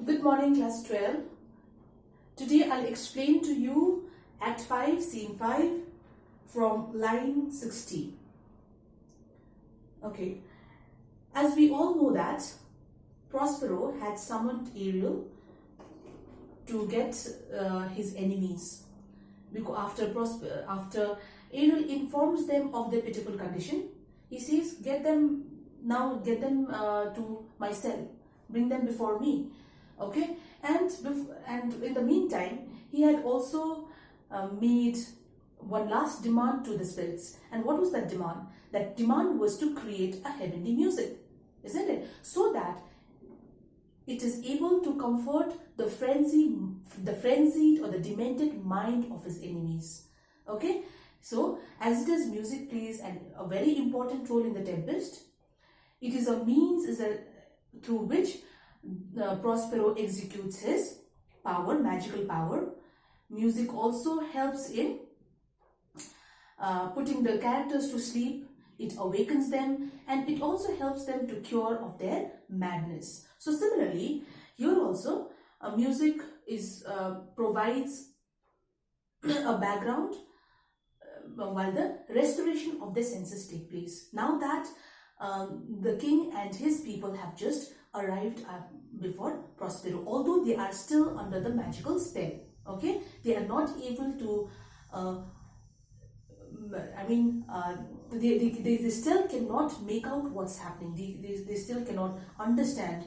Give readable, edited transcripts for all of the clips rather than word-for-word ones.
Good morning, class 12. Today I'll explain to you Act 5, Scene 5 from line 60. Okay, as we all know that Prospero had summoned Ariel to get his enemies. Because after Ariel informs them of their pitiful condition, he says, get them to my cell, bring them before me. Okay, and in the meantime, he had also made one last demand to the spirits. And what was that demand? That demand was to create a heavenly music, isn't it? So that it is able to comfort the frenzied or the demented mind of his enemies. Okay, so as it is, music plays a very important role in the Tempest. It is a means through which Prospero executes his power, magical power. Music also helps in putting the characters to sleep. It awakens them, and it also helps them to cure of their madness. So similarly, here also music provides a background while the restoration of the senses take place. Now that the king and his people have just arrived before Prospero, although they are still under the magical spell. Okay, they are not able to they still cannot make out what's happening. They still cannot understand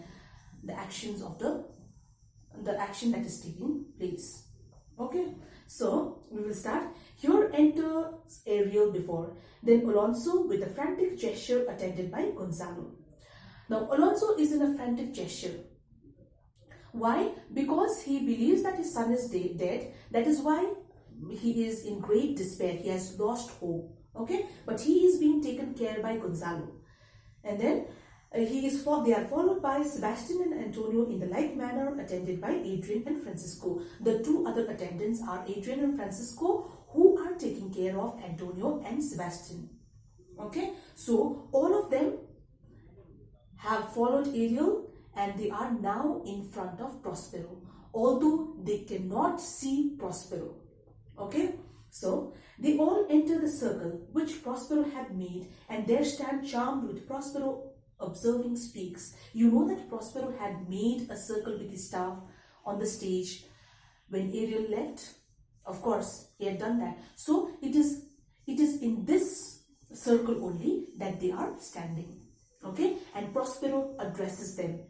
the actions of the action that is taking place. Okay, so we will start. Here enters Ariel before, then Alonso with a frantic gesture attended by Gonzalo. Now Alonso is in a frantic gesture. Why? Because he believes that his son is dead. That is why he is in great despair. He has lost hope. Okay, but he is being taken care by Gonzalo. And then they are followed by Sebastian and Antonio in the like manner, attended by Adrian and Francisco. The two other attendants are Adrian and Francisco, who are taking care of Antonio and Sebastian. Okay, so all of them have followed Ariel and they are now in front of Prospero, although they cannot see Prospero. Okay, so they all enter the circle which Prospero had made, and there stand charmed with Prospero observing speaks. You know that Prospero had made a circle with his staff on the stage when Ariel left. Of course, he had done that. So it is in this circle only that they are standing. Okay, and Prospero addresses them.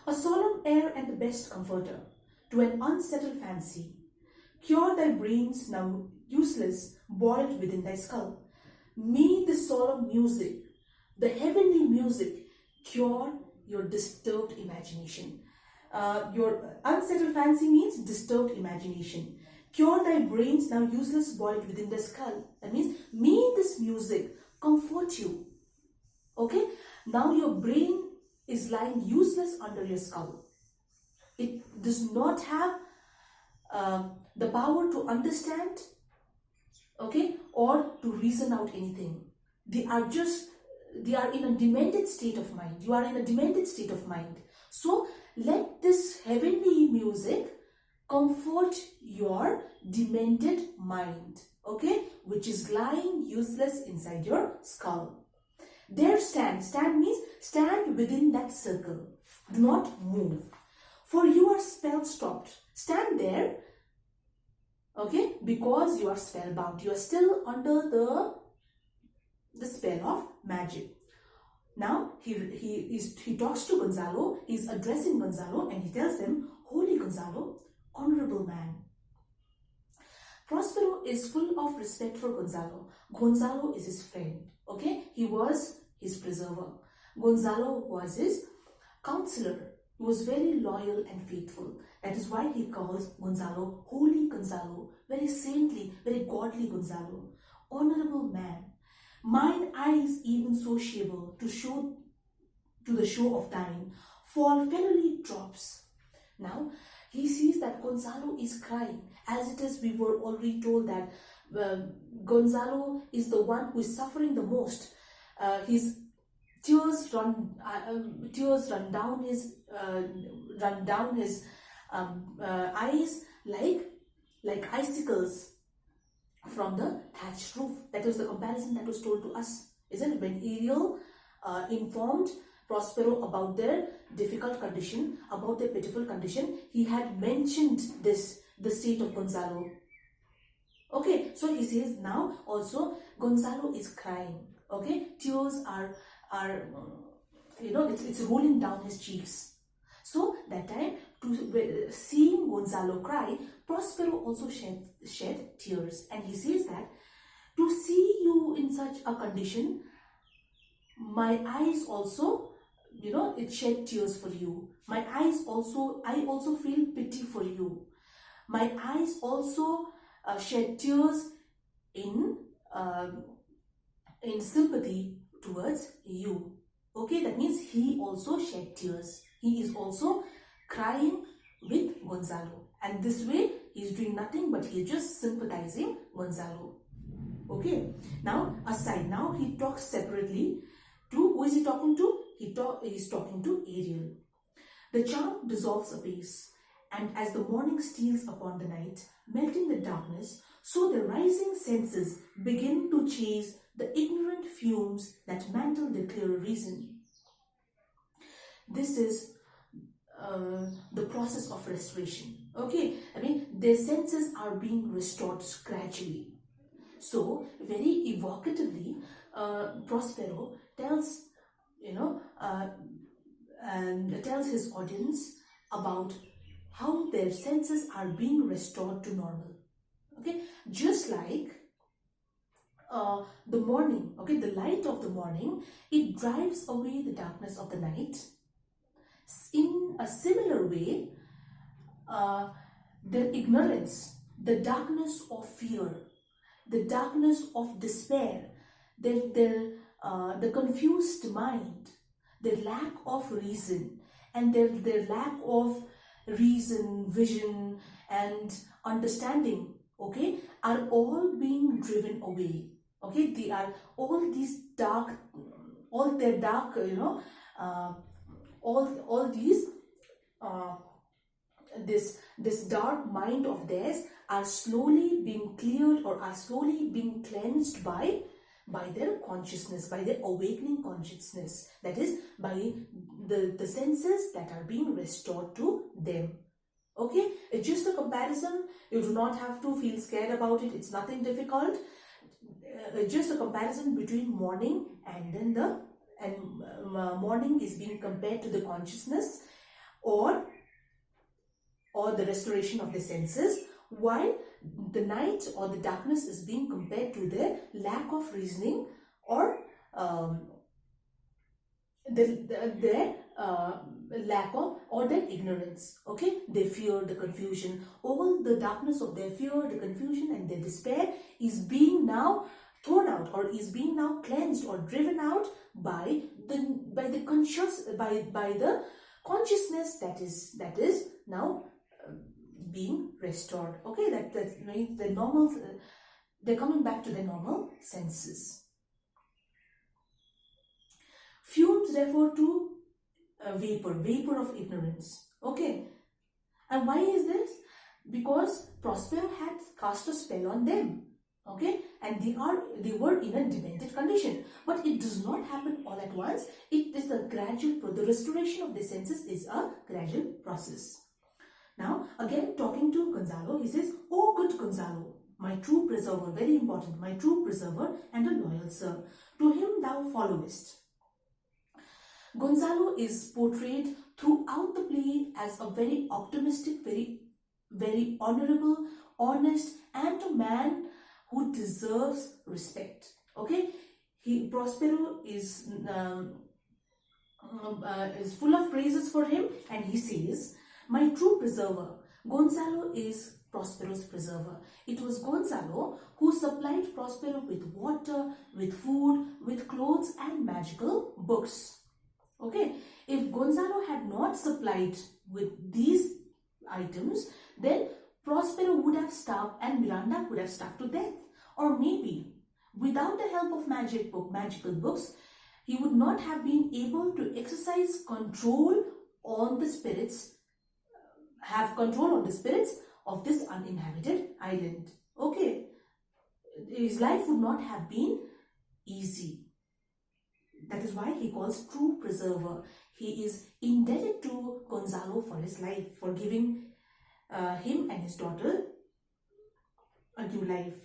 A solemn air and the best comforter to an unsettled fancy. Cure thy brains now useless, boiled within thy skull. May the solemn music, the heavenly music, cure your disturbed imagination. Your unsettled fancy means disturbed imagination. Cure thy brains now useless, boiled within the skull. That means, may this music comfort you. Okay, now your brain is lying useless under your skull. It does not have the power to understand, okay, or to reason out anything. They are in a demented state of mind. You are in a demented state of mind. So let this heavenly music comfort your demented mind, okay, which is lying useless inside your skull. There stand. Stand means stand within that circle. Do not move. For you are spell stopped. Stand there, okay, because you are spellbound. You are still under the spell of magic. Now he talks to Gonzalo. He's addressing Gonzalo and he tells him, Holy Gonzalo, honorable man. Prospero is full of respect for Gonzalo. Gonzalo is his friend. Okay, he was his preserver. Gonzalo was his counselor. He was very loyal and faithful. That is why he calls Gonzalo Holy Gonzalo, very saintly, very godly Gonzalo. Honorable man, mine eyes even sociable to the show of thine, fall fellowly drops. Now he sees that Gonzalo is crying. As it is, we were already told that Gonzalo is the one who is suffering the most. His tears run down his eyes like icicles from the thatched roof. That was the comparison that was told to us, isn't it? When Ariel informed Prospero about their difficult condition, about their pitiful condition, he had mentioned the state of Gonzalo. Okay, so he says now also Gonzalo is crying. Okay, tears are it's rolling down his cheeks. So that time, seeing Gonzalo cry, Prospero also shed tears, and he says that to see you in such a condition, my eyes also, it shed tears for you. My eyes also, I also feel pity for you. My eyes also shed tears in sympathy towards you. Okay, that means he also shed tears. He is also crying with Gonzalo, and this way he is doing nothing but he is just sympathizing Gonzalo. Okay, now aside, now he talks separately to, who is he talking to? He is talking to Ariel. The charm dissolves apace, and as the morning steals upon the night, melting the darkness, so the rising senses begin to chase the ignorant fumes that mantle the clearer reason. This is the process of restoration. Okay, I mean, their senses are being restored gradually. So, very evocatively, Prospero tells, and tells his audience about how their senses are being restored to normal. Okay, just like the morning, okay, the light of the morning, it drives away the darkness of the night. In a similar way, their ignorance, the darkness of fear, the darkness of despair, the confused mind, their lack of reason, and their lack of reason, vision, and understanding, okay, are all being driven away. Okay, they are all these dark, all their dark, all these this dark mind of theirs are slowly being cleared, or are slowly being cleansed by their consciousness, by their awakening consciousness, that is by the senses that are being restored to them. Okay, it's just a comparison. You do not have to feel scared about it. It's nothing difficult. It's just a comparison between morning and then morning is being compared to the consciousness or the restoration of the senses, while the night or the darkness is being compared to their lack of reasoning or their lack of, or their ignorance. Okay, they fear, the confusion, all the darkness of their fear, the confusion, and their despair is being now thrown out, or is being now cleansed or driven out by the consciousness that is now being restored. Okay, that means the normal, they're coming back to their normal senses. Fumes refer to vapor of ignorance. Okay, and why is this? Because Prospero had cast a spell on them. Okay, and they were in a demented condition, but it does not happen all at once. It is a gradual, the restoration of the senses is a gradual process. Now again, talking to Gonzalo, he says, "Oh good Gonzalo, my true preserver," very important, "my true preserver and a loyal sir, to him thou followest." Gonzalo is portrayed throughout the play as a very optimistic, very honorable, honest, and a man who deserves respect. Okay, Prospero is full of praises for him, and he says, "My true preserver." Gonzalo is Prospero's preserver. It was Gonzalo who supplied Prospero with water, with food, with clothes, and magical books. Okay, if Gonzalo had not supplied with these items, then Prospero would have starved and Miranda would have starved to death. Or maybe, without the help of magical books, he would not have been able to exercise control on the spirits, have control on the spirits of this uninhabited island. Okay, his life would not have been easy. That is why he calls true preserver. He is indebted to Gonzalo for his life, for giving him and his daughter a new life,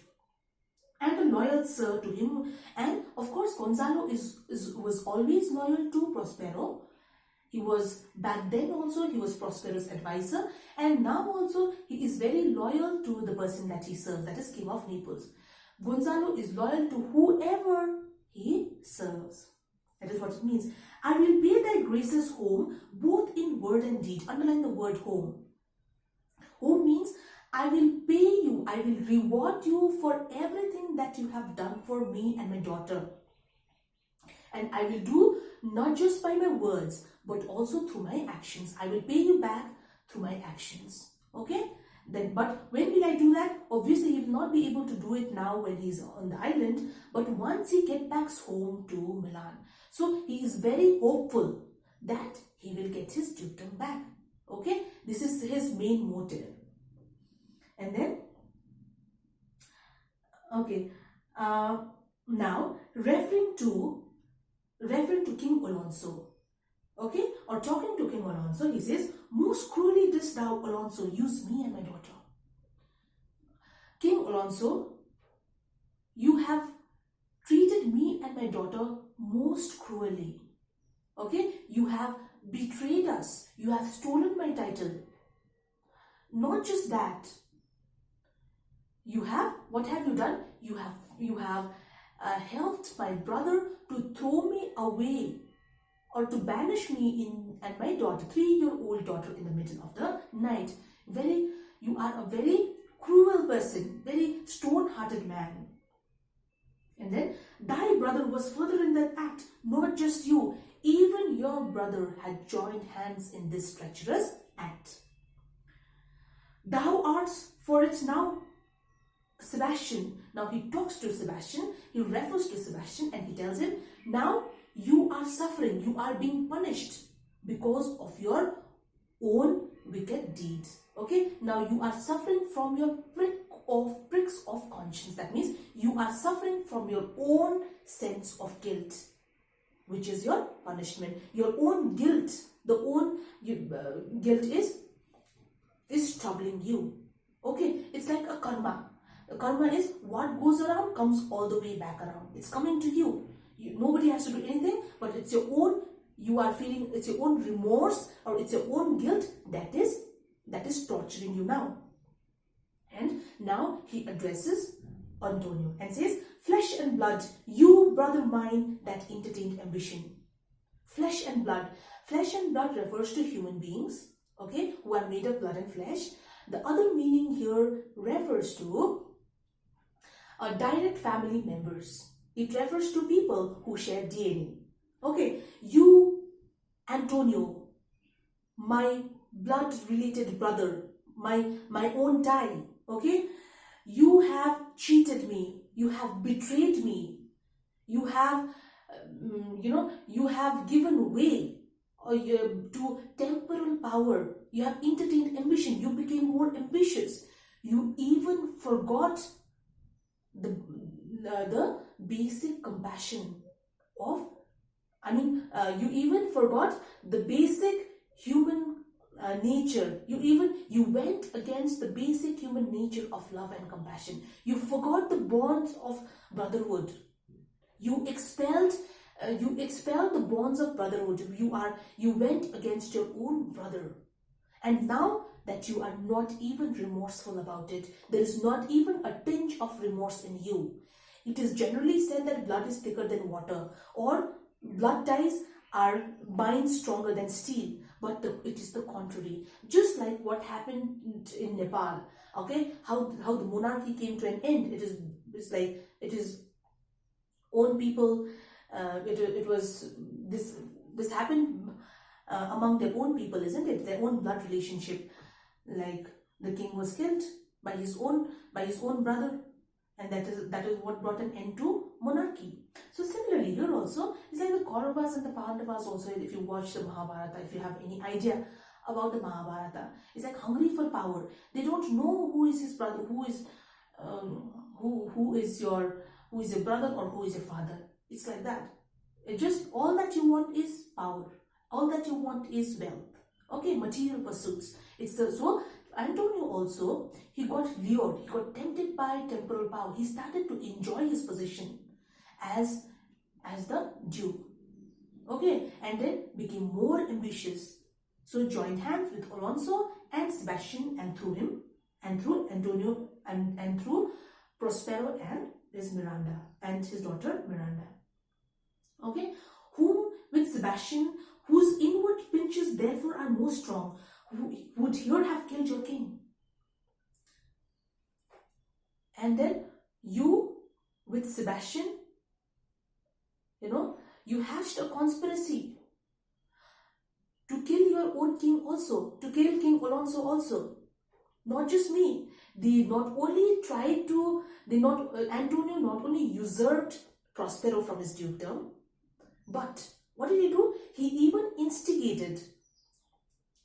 and a loyal sir to him. And of course, Gonzalo was always loyal to Prospero. He was, back then also, he was Prospero's advisor, and now also he is very loyal to the person that he serves, that is King of Naples. Gonzalo is loyal to whoever he serves. That is what it means. I will pay thy graces home, both in word and deed. Underline the word home. Home means I will pay you, I will reward you for everything that you have done for me and my daughter. And I will do not just by my words, but also through my actions. I will pay you back through my actions. Okay? Then, but when will I do that? Obviously, he will not be able to do it now when he's on the island, but once he gets back home to Milan. So he is very hopeful that he will get his dukedom back. Okay? This is his main motive. And then, okay, now referring to King Alonso, okay, or talking to King Alonso, he says, most cruelly didst thou, Alonso, use me and my daughter. King Alonso, you have treated me and my daughter most cruelly. Okay, you have betrayed us. You have stolen my title. Not just that. You have, what have you done? You have helped my brother to throw me away, or to banish me and my daughter, 3-year-old daughter, in the middle of the night. You are a very cruel person, very stone-hearted man. And then, thy brother was further in that act, not just you, even your brother had joined hands in this treacherous act. Thou art for it now, Sebastian. Now he talks to Sebastian, he refers to Sebastian, and he tells him, now you are suffering, you are being punished because of your own wicked deeds. Okay, now you are suffering from your pricks of conscience. That means you are suffering from your own sense of guilt, which is your punishment. Your own guilt, guilt is troubling you. Okay, it's like a karma. The karma is what goes around comes all the way back around. It's coming to you. Nobody has to do anything, but it's your own, you are feeling, it's your own remorse, or it's your own guilt that is torturing you now. And now he addresses Antonio and says, flesh and blood, you brother mine that entertained ambition. Flesh and blood. Flesh and blood refers to human beings, okay, who are made of blood and flesh. The other meaning here refers to direct family members. It refers to people who share DNA. Okay, you, Antonio, my blood-related brother, my own tie, okay, you have cheated me, you have betrayed me, you have, you have given way to temporal power, you have entertained ambition, you became more ambitious, you even forgot the basic compassion of, you even forgot the basic human nature. You went against the basic human nature of love and compassion. You forgot the bonds of brotherhood. You expelled the bonds of brotherhood. You went against your own brother. And now that you are not even remorseful about it, there is not even a tinge of remorse in you. It is generally said that blood is thicker than water, or blood ties bind stronger than steel, but it is the contrary. Just like what happened in Nepal, okay, how the monarchy came to an end. It is own people. It was this happened among their own people, isn't it? Their own blood relationship. Like the king was killed by his own brother. and that is what brought an end to monarchy. So similarly, here also, it's like the Kauravas and the Pandavas also, if you watch the Mahabharata, if you have any idea about the Mahabharata, it's like hungry for power. They don't know who is his brother, who is who is your brother or who is your father. It's like that. It just, all that you want is power. All that you want is wealth. Okay, material pursuits. It's so Antonio also, he got lured, he got tempted by temporal power. He started to enjoy his position as the duke. Okay, and then became more ambitious. So joined hands with Alonso and Sebastian, and through him, and through Antonio, and through Prospero and his Miranda, and his daughter Miranda. Okay, whom with Sebastian, whose inward pinches therefore are more strong, who would here have killed your king. And then you with Sebastian, you hatched a conspiracy to kill your own king also, to kill King Alonso also. Not just me. Antonio not only usurped Prospero from his dukedom, but what did he do? He even instigated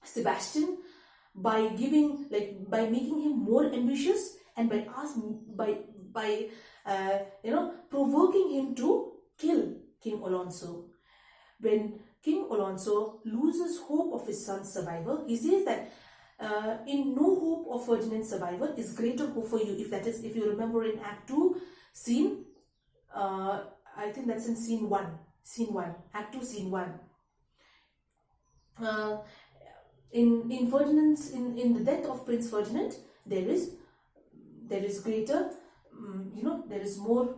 Sebastian by making him more ambitious, and by provoking him to kill King Alonso. When King Alonso loses hope of his son's survival, he says that in no hope of Ferdinand's survival is greater hope for you. If you remember in Act 2, scene, I think that's in scene 1, Act 2, scene 1. In Ferdinand's, in the death of Prince Ferdinand, there is greater, there is more,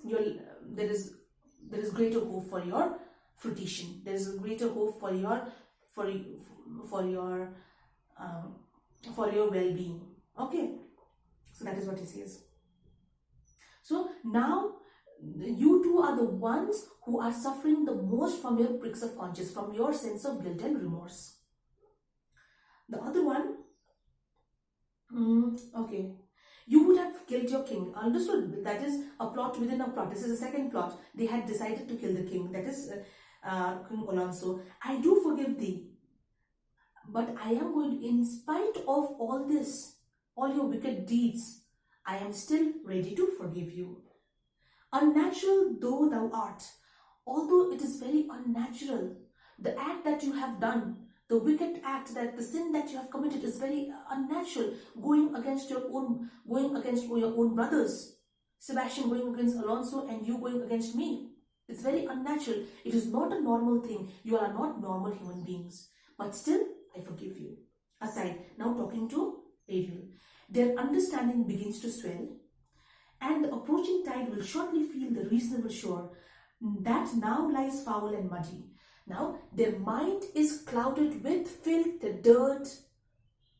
there is greater hope for your fruition. There is a greater hope for your well-being. Okay, so that is what he says. So now you two are the ones who are suffering the most from your pricks of conscience, from your sense of guilt and remorse. The other one, okay, you would have killed your king. Understood? That is a plot within a plot. This is a second plot. They had decided to kill the king, that is King Alonso. I do forgive thee, but I am going, in spite of all this, all your wicked deeds, I am still ready to forgive you. Unnatural though thou art, although it is very unnatural, the act that you have done, the wicked act, that the sin that you have committed is very unnatural, going against your own brothers, Sebastian going against Alonso and you going against me. It's very unnatural. It is not a normal thing. You are not normal human beings. But still, I forgive you. Aside, now talking to Ariel. Their understanding begins to swell, and the approaching tide will shortly feel the reasonable shore that now lies foul and muddy. Now, their mind is clouded with filth, dirt,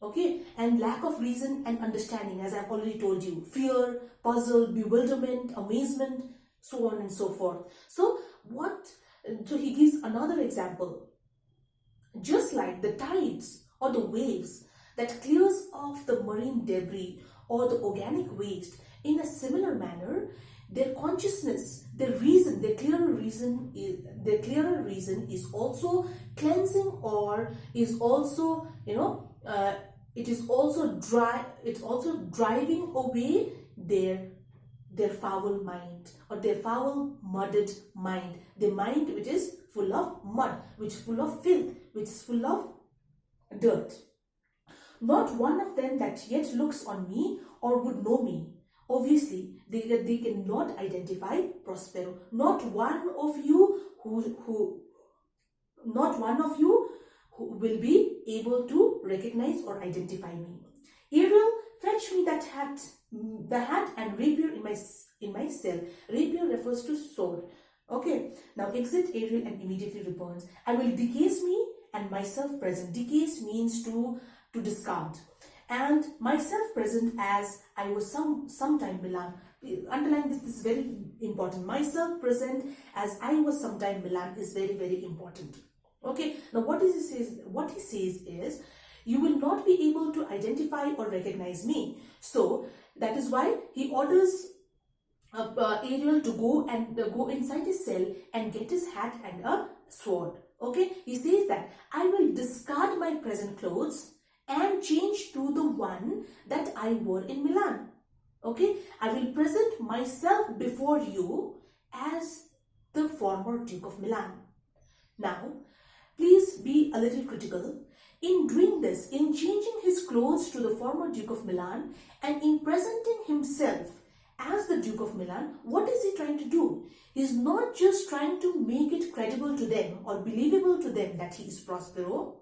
okay, and lack of reason and understanding, as I've already told you. Fear, puzzle, bewilderment, amazement, so on and so forth. So he gives another example. Just like the tides or the waves that clears off the marine debris or the organic waste, in a similar manner, their consciousness, their clearer reason is also cleansing, or is also, it's also driving away their foul mind, or their foul mudded mind, the mind which is full of mud, which is full of filth, which is full of dirt. Not one of them that yet looks on me or would know me. Obviously, they cannot identify Prospero. Not one of you who will be able to recognize or identify me. Ariel, fetch me that hat, the hat and rapier in my cell. Rapier refers to sword. Okay. Now exit Ariel and immediately returns. I will decase me and myself present. Decase means to discard. And myself present as I was sometime Milan. Underline this is very important. Myself present as I was sometime Milan is very, very important. Okay. Now what he says is, you will not be able to identify or recognize me. So that is why he orders Ariel to go inside his cell and get his hat and a sword. Okay, he says that I will discard my present clothes and change to the one that I wore in Milan. Okay, I will present myself before you as the former Duke of Milan. Now, please be a little critical. In doing this, in changing his clothes to the former Duke of Milan and in presenting himself as the Duke of Milan, what is he trying to do? He's not just trying to make it credible to them or believable to them that he is Prospero,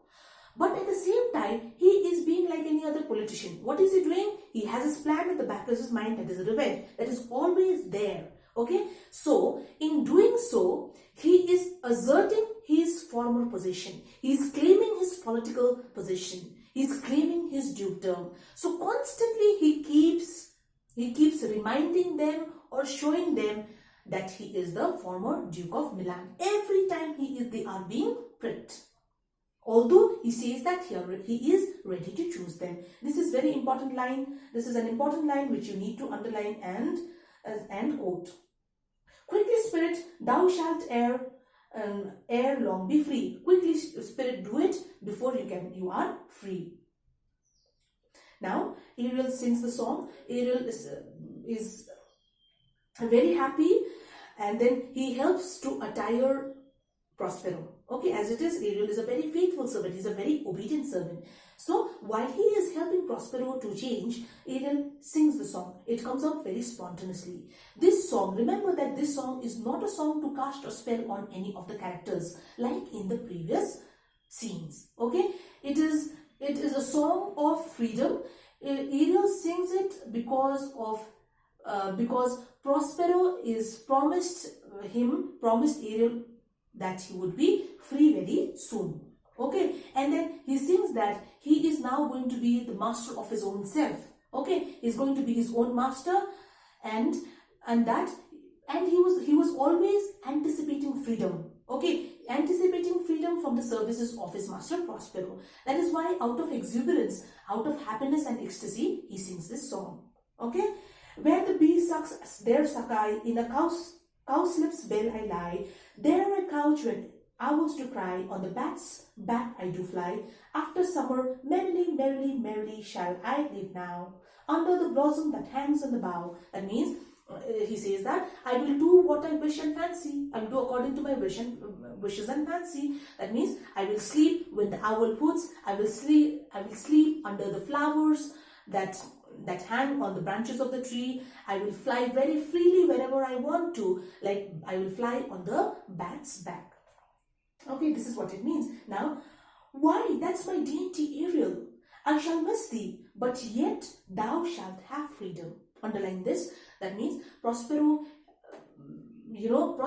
but at the same time, he is being like any other politician. What is he doing? He has his plan at the back of his mind, that is revenge, that is always there. Okay, so in doing so, he is asserting his former position. He is claiming his political position. He is claiming his dukedom. So constantly he keeps reminding them or showing them that he is the former Duke of Milan. Every time they are being pricked. Although he says that he is ready to choose them. This is very important line. This is an important line which you need to underline and quote. Quickly, spirit, thou shalt ere long be free. Quickly, spirit, do it before you are free. Now, Ariel sings the song. Ariel is very happy, and then he helps to attire Prospero. Okay, as it is, Ariel is a very faithful servant. He's a very obedient servant. So, while he is helping Prospero to change, Ariel sings the song. It comes out very spontaneously. This song, remember that this song is not a song to cast a spell on any of the characters, like in the previous scenes. Okay, it is a song of freedom. Ariel sings it because Prospero is promised Ariel that he would be free very soon. Okay, and then he sings that he is now going to be the master of his own self. Okay, he's going to be his own master, and he was always anticipating freedom. Okay, anticipating freedom from the services of his master Prospero. That is why, out of exuberance, out of happiness and ecstasy, he sings this song. Okay, where the bee sucks, there suck I, in a cowslip's bell I lie, there I couch when owls do cry, on the bat's back I do fly, after summer merrily, merrily, merrily shall I live now, under the blossom that hangs on the bough. That means, he says that I will do what I wish and fancy. I will do according to my wishes and fancy. That means I will sleep when the owl hoots. I will sleep under the flowers that hang on the branches of the tree. I will fly very freely wherever I want to. Like I will fly on the bat's back. Okay, this is what it means. Now, why? That's my dainty Ariel. I shall miss thee, but yet thou shalt have freedom. Underline this. That means Prospero, Ariel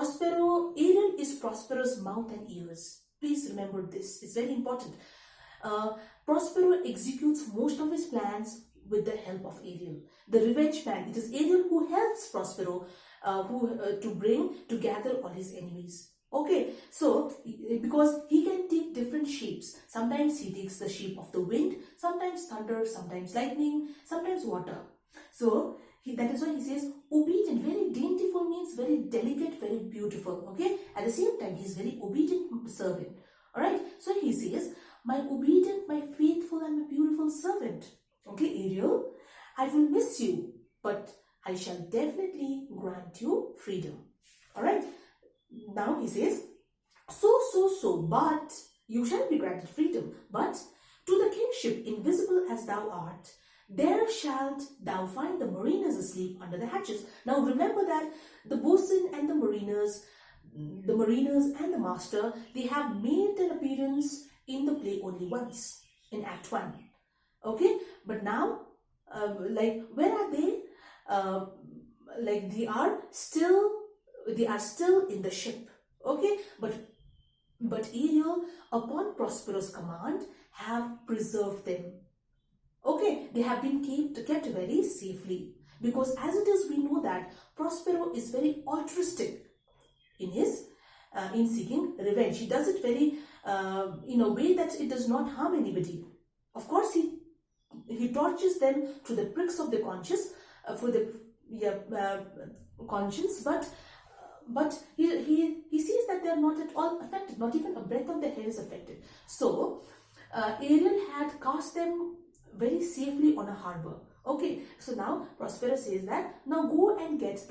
is Prospero's mouth and ears. Please remember this. It's very important. Prospero executes most of his plans with the help of Ariel. The revenge man. It is Ariel who helps Prospero to gather all his enemies. Okay, so because he can take different shapes. Sometimes he takes the shape of the wind, sometimes thunder, sometimes lightning, sometimes water. So that is why he says obedient. Very daintiful means very delicate, very beautiful. Okay, at the same time he is very obedient servant. All right, so he says, my obedient, my faithful and my beautiful servant. Okay, Ariel, I will miss you, but I shall definitely grant you freedom. All right. Now he says, but you shall be granted freedom, but to the kingship invisible as thou art, there shalt thou find the mariners asleep under the hatches. Now remember that the boatswain and the mariners and the master, they have made their appearance in the play only once, in Act 1. Okay, but now, where are they? They are still in the ship. Okay, but Ariel, upon Prospero's command, have preserved them. Okay, they have been kept very safely, because as it is, we know that Prospero is very altruistic in seeking revenge. He does it very in a way that it does not harm anybody. Of course, he tortures them to the pricks of the conscience, conscience, but he sees that they are not at all affected. Not even a breath of their hair is affected. So Ariel had cast them very safely on a harbor. Okay, so now Prospero says that now go and get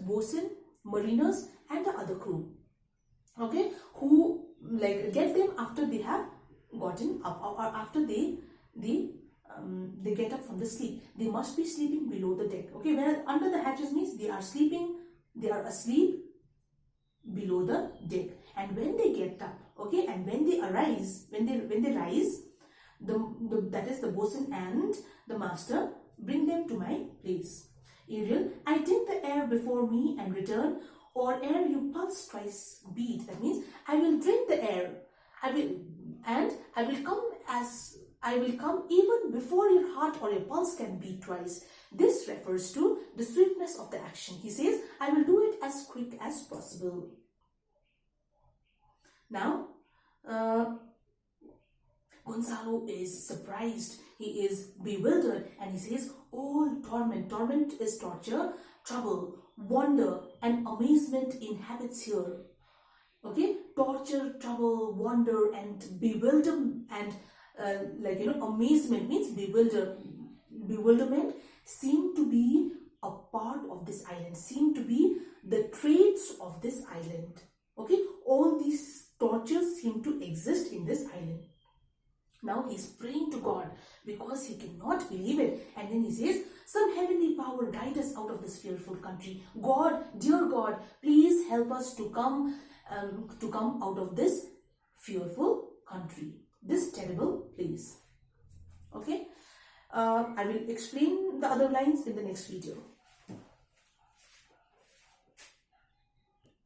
bosun, mariners, and the other crew. Okay, who like get them after they have gotten up, or after they get up from the sleep. They must be sleeping below the deck. Okay, whereas under the hatches means they are sleeping, they are asleep below the deck. And when they get up, okay, and when they arise, when they rise, that is the bosun and the master bring them to my place. Ariel, I take the air before me and return, or ere you pulse twice beat. That means I will drink the air. I will come even before your heart or your pulse can beat twice. This refers to the swiftness of the action. He says, I will do it as quick as possible. Now, Gonzalo is surprised. He is bewildered, and he says, all torment. Torment is torture, trouble, wonder, and amazement inhabits here. Okay, torture, trouble, wonder, and bewilderment, and amazement means bewilderment seem to be a part of this island, seem to be the traits of this island. Okay, all these tortures seem to exist in this island. Now he's praying to God because he cannot believe it. And then he says, some heavenly power guide us out of this fearful country. God, dear God, please help us to come out of this fearful country, this terrible place. Okay, I will explain the other lines in the next video.